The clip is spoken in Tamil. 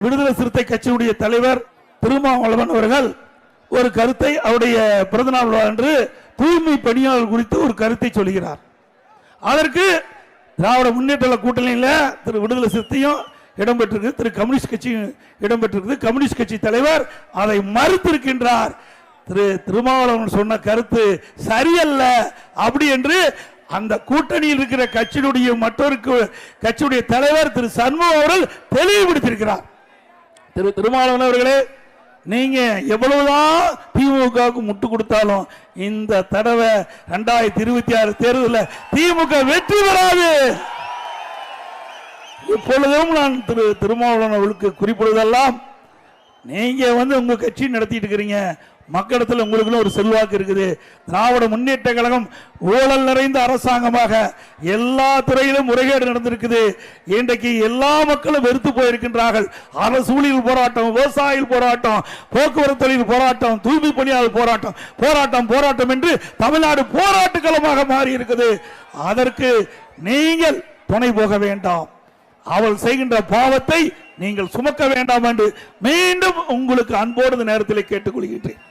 விடுதலை சிறுத்தை கட்சியுடைய தலைவர் திருமாவளவன் அவர்கள் ஒரு கருத்தை அவருடைய பிறந்தநாள் அன்று தூய்மை பணியாளர் குறித்து ஒரு கருத்தை சொல்கிறார். அதற்கு திராவிட முன்னேற்ற கூட்டணியில் திரு விடுதலை சிறுத்தையும் இடம்பெற்றிருக்கு, திரு கம்யூனிஸ்ட் கட்சியும் இடம்பெற்றிருக்கு. கம்யூனிஸ்ட் கட்சி தலைவர் அதை மறுத்திருக்கின்றார். திரு திருமாவளவன் சொன்ன கருத்து சரியல்ல அப்படி என்று அந்த கூட்டணியில் இருக்கிற கட்சியுடைய மற்றொரு கட்சியுடைய தலைவர் திரு சண்முகம் அவர்கள் தெளிவுபடுத்தியிருக்கிறார். திரு திருமாவளவன் அவர்களே, நீங்க எவ்வளவுதான் திமுகவுக்கு முட்டு கொடுத்தாலும் இந்த தடவை 2026 தேர்தலில் திமுக வெற்றி பெறாது. இப்பொழுதும் நான் திரு திருமாவளவன் அவர்களுக்கு குறிப்பிடுவதெல்லாம், நீங்க உங்க கட்சி நடத்திட்டு இருக்கிறீங்க, மக்களிடத்தில் உங்களுக்கு ஒரு செல்வாக்கு இருக்குது. திராவிட முன்னேற்ற கழகம் ஊழல் நிறைந்த அரசாங்கமாக எல்லா துறையிலும் முறைகேடு நடந்திருக்குது. இன்றைக்கு எல்லா மக்களும் வெறுத்து போயிருக்கின்றார்கள். அரசூழியல் போராட்டம், விவசாயிகள் போராட்டம், போக்குவரத்து தொழில் போராட்டம், தூய்மை பணியாளர் போராட்டம், போராட்டம் போராட்டம் என்று தமிழ்நாடு போராட்ட களமாக மாறி இருக்குது. அதற்கு நீங்கள் துணை போக வேண்டாம். அவள் செய்கின்ற பாவத்தை நீங்கள் சுமக்க வேண்டாம் என்று மீண்டும் உங்களுக்கு அன்போடு நேரத்தில் கேட்டுக்கொள்கின்றேன்.